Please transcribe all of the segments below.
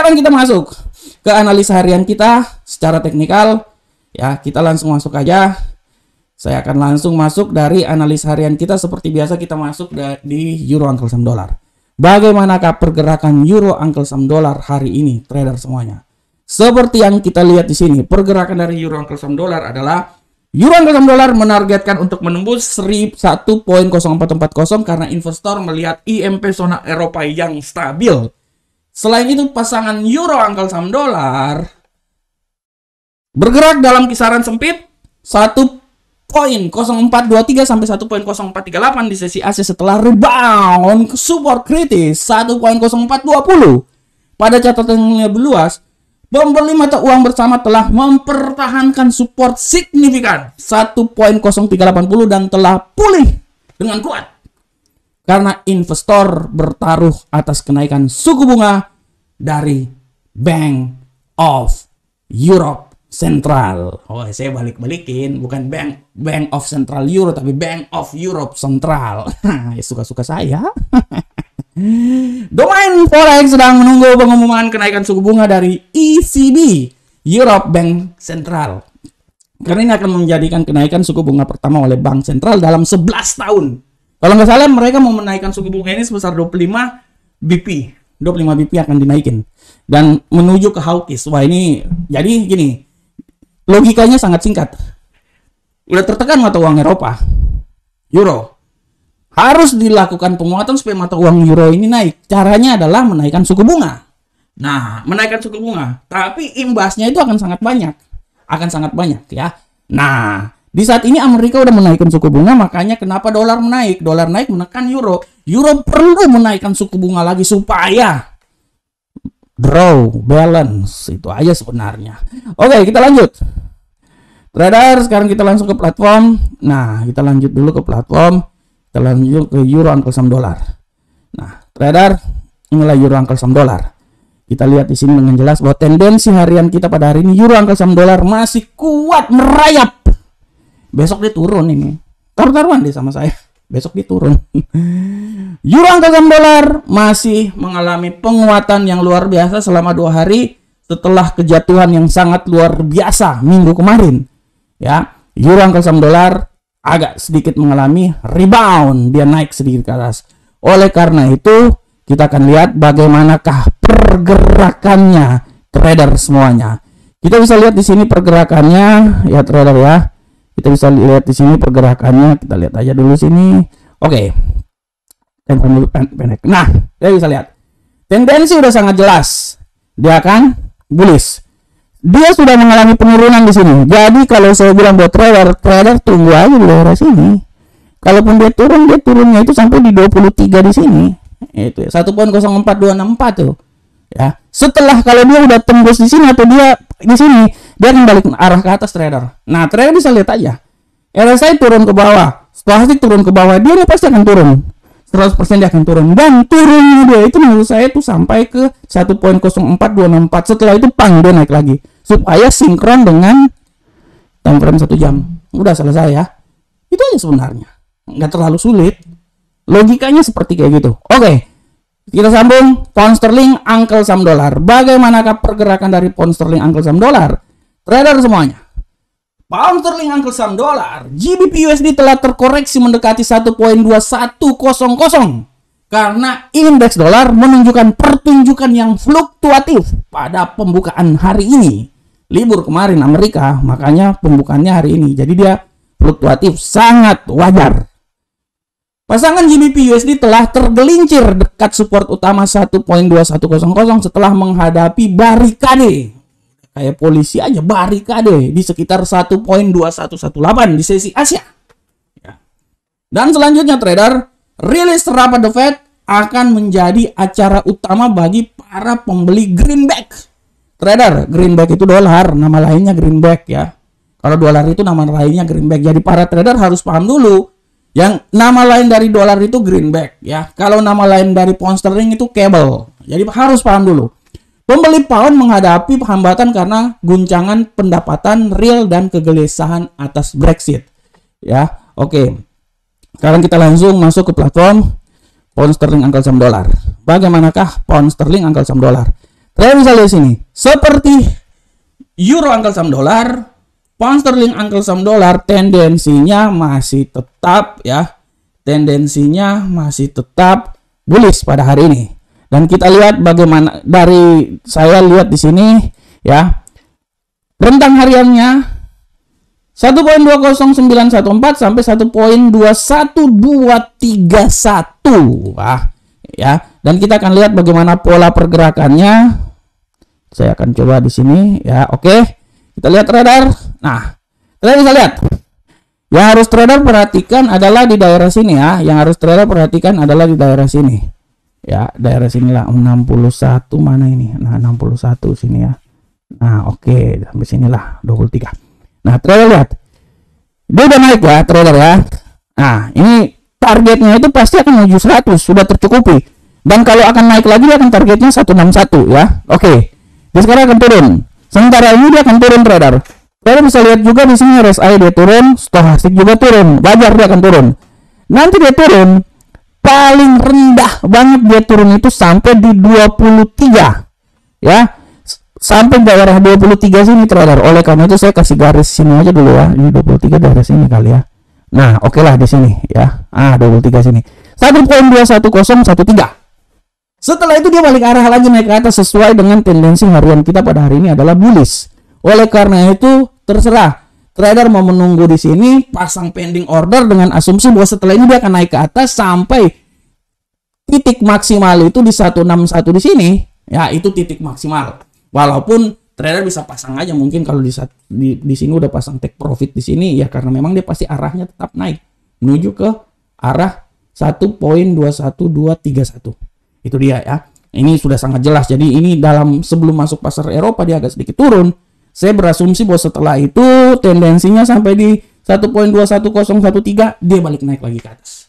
sekarang kita masuk ke analisa harian kita secara teknikal. Ya, kita langsung masuk aja. Saya akan langsung masuk dari analisa harian kita seperti biasa kita masuk di Euro Uncle Sam Dollar. Bagaimanakah pergerakan Euro Uncle Sam Dollar hari ini, trader semuanya? Seperti yang kita lihat di sini, pergerakan dari Euro Uncle Sam Dollar adalah Euro Uncle Sam Dollar menargetkan untuk menembus 1.0440 karena investor melihat IMP zona Eropa yang stabil. Selain itu, pasangan Euro Uncle Sam Dollar bergerak dalam kisaran sempit 1.0423 sampai 1.0438 di sesi Asia setelah rebound ke support kritis 1.0420. Pada catatan yang lebih luas, pembeli mata uang bersama telah mempertahankan support signifikan 1.0380 dan telah pulih dengan kuat karena investor bertaruh atas kenaikan suku bunga dari Bank of Europe Central. Oh, saya balik-balikin, bukan Bank of Central Euro tapi Bank of Europe Central. Ya, suka-suka saya. Domain Forex sedang menunggu pengumuman kenaikan suku bunga dari ECB, Europe Bank Central. Karena ini akan menjadikan kenaikan suku bunga pertama oleh Bank Sentral dalam 11 tahun. Kalau nggak salah mereka mau menaikkan suku bunga ini sebesar 25 BP. 25 BP akan dinaikin. Dan menuju ke hawkish. Wah, ini jadi gini. Logikanya sangat singkat. Udah tertekan mata uang Eropa, Euro. Harus dilakukan penguatan supaya mata uang euro ini naik. Caranya adalah menaikkan suku bunga. Nah, menaikkan suku bunga. Tapi imbasnya itu akan sangat banyak. Akan sangat banyak ya. Nah, di saat ini Amerika udah menaikkan suku bunga. Makanya kenapa dolar menaik? Dolar naik menekan euro. Euro perlu menaikkan suku bunga lagi supaya draw balance. Itu aja sebenarnya. Oke, kita lanjut. Trader, sekarang kita langsung ke platform. Nah, kita lanjut dulu ke platform. Kita lanjut ke Euro Uncle Sam Dollar. Nah, trader, inilah Euro Uncle Sam Dollar. Kita lihat di sini dengan jelas bahwa tendensi harian kita pada hari ini Euro Uncle Sam Dollar masih kuat merayap. Besok dia turun ini. Taruhan deh sama saya. Besok dia turun. Euro Uncle Sam Dollar masih mengalami penguatan yang luar biasa selama 2 hari setelah kejatuhan yang sangat luar biasa minggu kemarin. Ya, Euro Uncle Sam Dollar agak sedikit mengalami rebound, dia naik sedikit ke atas. Oleh karena itu, kita akan lihat bagaimanakah pergerakannya trader semuanya. Kita bisa lihat di sini pergerakannya ya trader ya. Kita bisa lihat di sini pergerakannya. Kita lihat aja dulu sini. Oke. Pendek. Nah, kita bisa lihat. Tendensi udah sangat jelas. Dia akan bullish. Dia sudah mengalami penurunan di sini. Jadi kalau saya bilang buat trader tunggu aja di daerah sini. Kalaupun dia turun, dia turunnya itu sampai di 23 di sini. Itu ya, 1.04264 tuh. Ya. Setelah kalau dia udah tembus di sini atau dia di sini, dia akan balik arah ke atas trader. Nah, trader bisa lihat aja. RSI turun ke bawah, stochastik turun ke bawah, dia pasti akan turun. 100% dia akan turun. Dan turunnya dia itu menurut saya tuh sampai ke 1.04264. Setelah itu dia naik lagi. Supaya sinkron dengan time frame 1 jam. Udah selesai ya. Itu aja sebenarnya. Nggak terlalu sulit. Logikanya seperti kayak gitu. Oke. Kita sambung. Pound sterling, Uncle Sam Dollar. Bagaimanakah pergerakan dari pound sterling, Uncle Sam Dollar? Trader semuanya. Pound sterling, Uncle Sam Dollar. GBP USD telah terkoreksi mendekati 1.2100. Karena indeks dolar menunjukkan pertunjukan yang fluktuatif pada pembukaan hari ini. Libur kemarin Amerika, makanya pembukaannya hari ini. Jadi dia fluktuatif, sangat wajar. Pasangan GBP USD telah tergelincir dekat support utama 1.2100 setelah menghadapi barikade. Kayak polisi aja, barikade di sekitar 1.2118 di sesi Asia. Ya. Dan selanjutnya trader, rilis rapat The Fed akan menjadi acara utama bagi para pembeli greenback. Trader, greenback itu dolar, nama lainnya greenback ya. Kalau dolar itu nama lainnya greenback. Jadi para trader harus paham dulu. Yang nama lain dari dolar itu greenback ya. Kalau nama lain dari pound sterling itu cable. Jadi harus paham dulu. Pembeli pound menghadapi hambatan karena guncangan pendapatan real dan kegelisahan atas Brexit. Ya, oke. Sekarang kita langsung masuk ke platform pound sterling Uncle Sam Dollar. Bagaimanakah pound sterling Uncle Sam Dollar? Trader bisa lihat sini, seperti euro angkel saham dolar, pound sterling angkel saham dolar, tendensinya masih tetap ya. Tendensinya masih tetap bullish pada hari ini. Dan kita lihat bagaimana dari saya lihat di sini ya. Rentang hariannya 1.20914 sampai 1.21231. Wah, ya. Dan kita akan lihat bagaimana pola pergerakannya. Saya akan coba di sini ya. Oke. Kita lihat trader. Nah, trader bisa lihat. Yang harus trader perhatikan adalah di daerah sini ya. Yang harus trader perhatikan adalah di daerah sini. Ya, daerah sinilah 61 mana ini? Nah, 61 sini ya. Nah, oke, sampai sinilah 23. Nah, trader lihat. Dia udah naik ya, trader ya. Nah, ini targetnya itu pasti akan menuju 100, sudah tercukupi. Dan kalau akan naik lagi dia akan targetnya 161 ya. Oke. Dia sekarang akan turun. Sementara ini dia akan turun trader. Trader bisa lihat juga di sini RSI dia turun, stochastik juga turun. Wajar dia akan turun. Nanti dia turun paling rendah banget dia turun itu sampai di 23. Ya. Sampai daerah 23 sini trader. Oleh karena itu saya kasih garis sini aja dulu ya. Ini 23 daerah sini kali ya. Nah, oke lah di sini ya. 23 sini. 1.21013. Setelah itu dia balik arah lagi naik ke atas sesuai dengan tendensi harian kita pada hari ini adalah bullish. Oleh karena itu terserah trader mau menunggu di sini, pasang pending order dengan asumsi bahwa setelah ini dia akan naik ke atas sampai titik maksimal itu di 161 di sini. Ya, itu titik maksimal. Walaupun trader bisa pasang aja mungkin kalau di sini udah pasang take profit di sini ya karena memang dia pasti arahnya tetap naik menuju ke arah 1.21231. Itu dia ya. Ini sudah sangat jelas. Jadi ini dalam sebelum masuk pasar Eropa dia agak sedikit turun. Saya berasumsi bahwa setelah itu tendensinya sampai di 1.21013 dia balik naik lagi ke atas.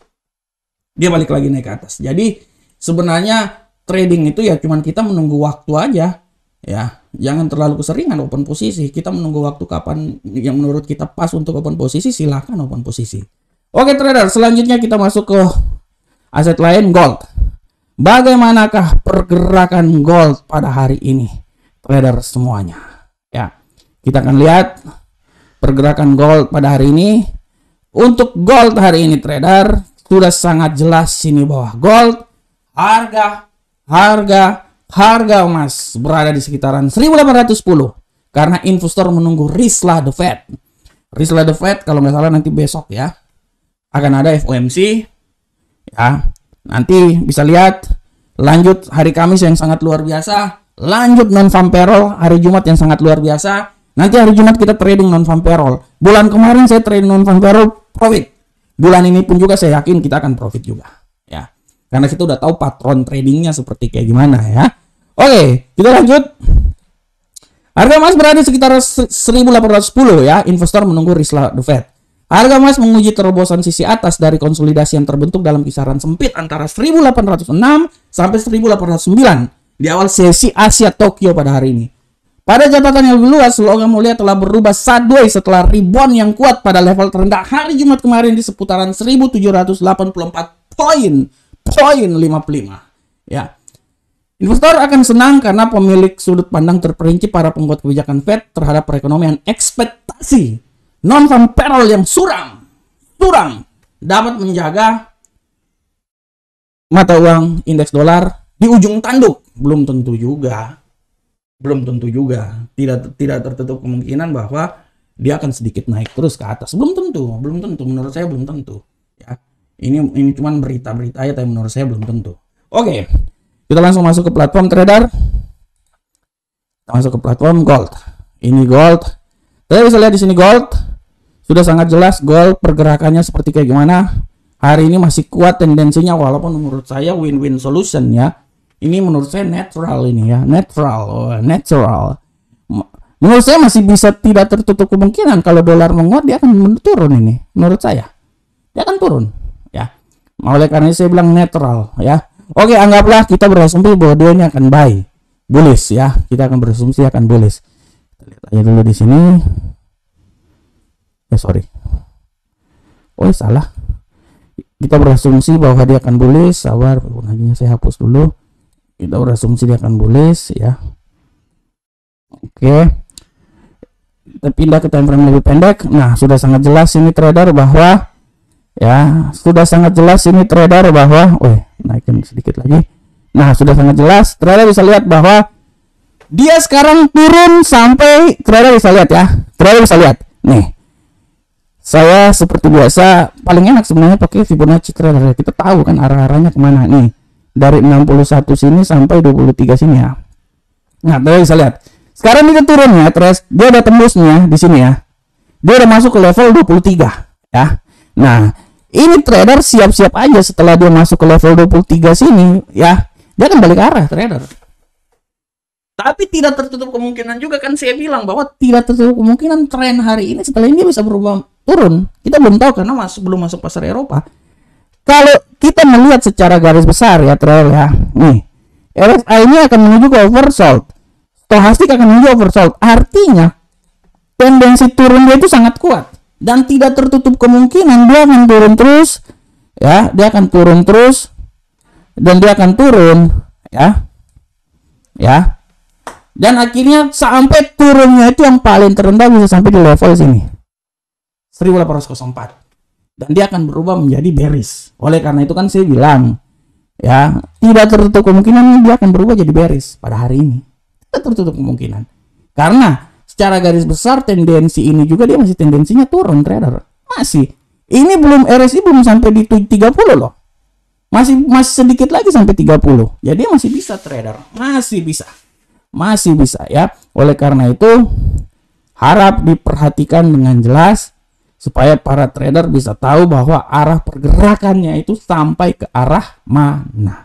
Dia balik lagi naik ke atas. Jadi sebenarnya trading itu ya cuman kita menunggu waktu aja. Ya, jangan terlalu keseringan open posisi. Kita menunggu waktu kapan yang menurut kita pas untuk open posisi, silahkan open posisi. Oke trader, selanjutnya kita masuk ke aset lain, gold. Bagaimanakah pergerakan gold pada hari ini, trader semuanya? Ya, kita akan lihat pergerakan gold pada hari ini. Untuk gold hari ini trader sudah sangat jelas sini bahwa gold harga emas berada di sekitaran 1810 karena investor menunggu Risla the Fed. Risla the Fed kalau nggak salah nanti besok ya akan ada FOMC ya. Nanti bisa lihat lanjut hari Kamis yang sangat luar biasa, lanjut non-farm payroll hari Jumat yang sangat luar biasa. Nanti hari Jumat kita trading non-farm payroll. Bulan kemarin saya trading non-farm payroll profit. Bulan ini pun juga saya yakin kita akan profit juga ya. Karena kita udah tahu patron tradingnya seperti kayak gimana ya. Oke, kita lanjut. Harga emas berada sekitar 1810 ya. Investor menunggu Risla the Fed. Harga emas menguji terobosan sisi atas dari konsolidasi yang terbentuk dalam kisaran sempit antara 1806 sampai 1809 di awal sesi Asia Tokyo pada hari ini. Pada catatan yang lebih luas, logam mulia telah berubah sideways setelah rebound yang kuat pada level terendah hari Jumat kemarin di seputaran 1784.55 ya. Investor akan senang karena pemilik sudut pandang terperinci para pembuat kebijakan Fed terhadap perekonomian. Ekspektasi non-farm payroll yang suram dapat menjaga mata uang indeks dolar di ujung tanduk. Belum tentu juga. Tidak tertutup kemungkinan bahwa dia akan sedikit naik terus ke atas. Belum tentu. Menurut saya belum tentu. Ya. Ini cuman berita-berita aja, tapi menurut saya belum tentu. Oke, kita langsung masuk ke platform trader. Kita masuk ke platform gold. Ini gold. Kita bisa lihat di sini gold. Sudah sangat jelas gold pergerakannya seperti kayak gimana. Hari ini masih kuat tendensinya walaupun menurut saya win-win solution ya. Ini menurut saya natural ini ya, natural. Menurut saya masih bisa tidak tertutup kemungkinan kalau dolar menguat dia akan turun ini. Menurut saya dia akan turun. Oleh karena itu saya bilang netral ya. Oke, anggaplah kita berasumsi bahwa dia ini akan buy bullish ya. Kita akan berasumsi akan bullish. Kita lihat aja dulu di sini. Salah. Kita berasumsi bahwa dia akan bullish. Sabar, nantinya saya hapus dulu. Kita berasumsi dia akan bullish ya. Oke. Kita pindah ke time frame lebih pendek. Nah, sudah sangat jelas ini trader bahwa naikin sedikit lagi. Nah, sudah sangat jelas trader bisa lihat bahwa dia sekarang turun sampai trader bisa lihat ya. Trader bisa lihat. Nih. Saya seperti biasa paling enak sebenarnya pakai Fibonacci trader. Kita tahu kan arah-arahnya kemana nih. Dari 61 sini sampai 23 sini ya. Nah, trader bisa lihat. Sekarang dia turun ya, terus dia udah tembusnya di sini ya. Dia udah masuk ke level 23 ya. Nah, ini trader siap-siap aja setelah dia masuk ke level 23 sini ya. Dia akan balik arah trader. Tapi tidak tertutup kemungkinan juga kan saya bilang bahwa tidak tertutup kemungkinan tren hari ini setelah ini dia bisa berubah turun. Kita belum tahu karena belum masuk pasar Eropa. Kalau kita melihat secara garis besar ya trader ya. Nih, RSI ini akan menuju ke oversold. Stochastik akan menuju oversold. Artinya tendensi turun dia itu sangat kuat dan tidak tertutup kemungkinan dia akan turun terus ya. Dia akan turun terus dan dia akan turun ya. Dan akhirnya sampai turunnya itu yang paling terendah bisa sampai di level sini 1804 dan dia akan berubah menjadi bearish. Oleh karena itu kan saya bilang ya, tidak tertutup kemungkinan dia akan berubah jadi bearish pada hari ini. Tertutup kemungkinan karena secara garis besar tendensi ini juga dia masih tendensinya turun trader. Masih ini belum RSI belum sampai di 30 loh, masih sedikit lagi sampai 30. Jadi masih bisa trader, masih bisa ya. Oleh karena itu harap diperhatikan dengan jelas supaya para trader bisa tahu bahwa arah pergerakannya itu sampai ke arah mana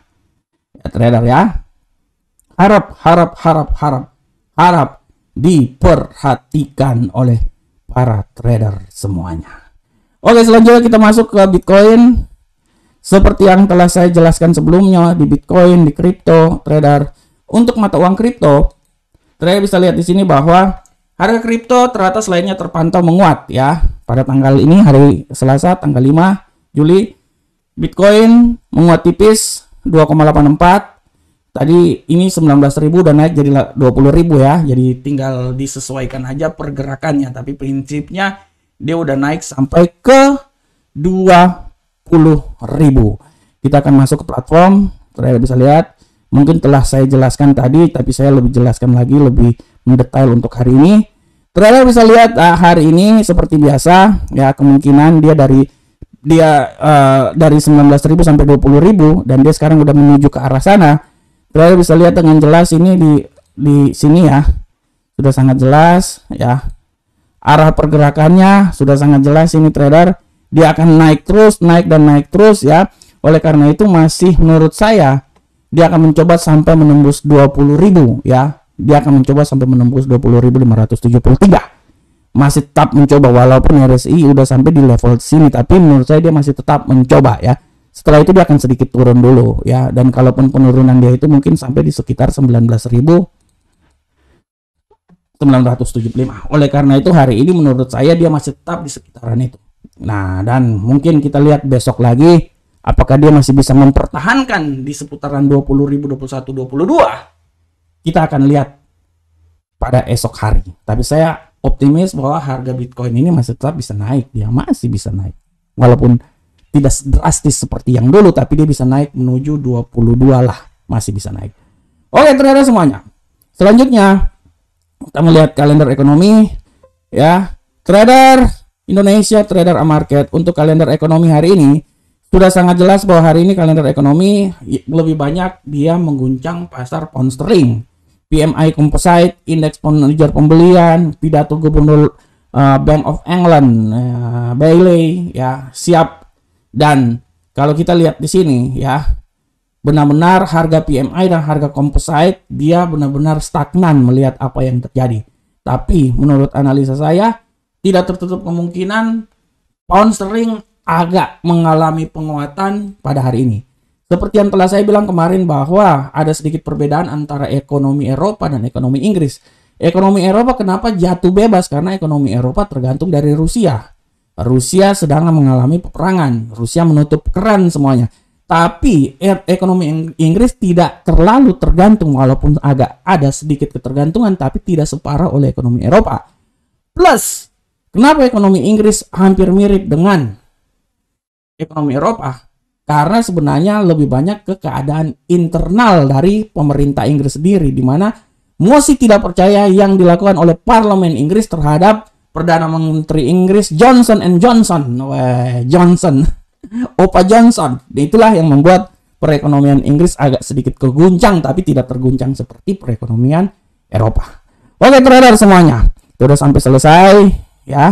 ya trader ya. Harap diperhatikan oleh para trader semuanya. Oke, selanjutnya kita masuk ke Bitcoin. Seperti yang telah saya jelaskan sebelumnya di Bitcoin, di kripto, trader. Untuk mata uang kripto, trader bisa lihat di sini bahwa harga kripto teratas lainnya terpantau menguat ya. Pada tanggal ini hari Selasa tanggal 5 Juli, Bitcoin menguat tipis 2,84. Tadi ini 19.000 dan naik jadi 20.000 ya. Jadi tinggal disesuaikan aja pergerakannya. Tapi prinsipnya dia udah naik sampai ke 20.000. Kita akan masuk ke platform. Trader bisa lihat. Mungkin telah saya jelaskan tadi, tapi saya lebih jelaskan lagi lebih mendetail untuk hari ini. Trader bisa lihat hari ini seperti biasa ya, kemungkinan dia dari 19.000 sampai 20.000 dan dia sekarang udah menuju ke arah sana. Trader bisa lihat dengan jelas ini di sini ya. Sudah sangat jelas ya. Arah pergerakannya sudah sangat jelas ini trader. Dia akan naik terus, naik dan naik terus ya. Oleh karena itu masih menurut saya dia akan mencoba sampai menembus 20.000 ya. Dia akan mencoba sampai menembus 20.573. Masih tetap mencoba walaupun RSI udah sampai di level sini, tapi menurut saya dia masih tetap mencoba ya. Setelah itu dia akan sedikit turun dulu ya, dan kalaupun penurunan dia itu mungkin sampai di sekitar 19.975. Oleh karena itu hari ini menurut saya dia masih tetap di sekitaran itu. Nah, dan mungkin kita lihat besok lagi apakah dia masih bisa mempertahankan di seputaran 20.000, 21, 22. Kita akan lihat pada esok hari. Tapi saya optimis bahwa harga Bitcoin ini masih tetap bisa naik, dia masih bisa naik. Walaupun tidak drastis seperti yang dulu, tapi dia bisa naik menuju 22 lah, masih bisa naik. Oke trader semuanya, selanjutnya kita melihat kalender ekonomi ya. Trader Indonesia, trader Amarket, untuk kalender ekonomi hari ini sudah sangat jelas bahwa hari ini kalender ekonomi lebih banyak dia mengguncang pasar pound sterling. PMI Composite, indeks manajer pembelian, pidato gubernur Bank of England Bailey ya siap. Dan kalau kita lihat di sini ya, benar-benar harga PMI dan harga composite dia benar-benar stagnan melihat apa yang terjadi. Tapi menurut analisa saya tidak tertutup kemungkinan pound sterling agak mengalami penguatan pada hari ini. Seperti yang telah saya bilang kemarin bahwa ada sedikit perbedaan antara ekonomi Eropa dan ekonomi Inggris. Ekonomi Eropa kenapa jatuh bebas? Karena ekonomi Eropa tergantung dari Rusia. Rusia sedang mengalami peperangan. Rusia menutup keran semuanya. Tapi ekonomi Inggris tidak terlalu tergantung, walaupun agak ada sedikit ketergantungan, tapi tidak separah oleh ekonomi Eropa. Plus, kenapa ekonomi Inggris hampir mirip dengan ekonomi Eropa? Karena sebenarnya lebih banyak ke keadaan internal dari pemerintah Inggris sendiri, di mana mosi tidak percaya yang dilakukan oleh parlemen Inggris terhadap Perdana Menteri Inggris Johnson and Johnson. Opa Johnson. Itulah yang membuat perekonomian Inggris agak sedikit keguncang, tapi tidak terguncang seperti perekonomian Eropa. Oke, trader semuanya, itu udah sampai selesai ya.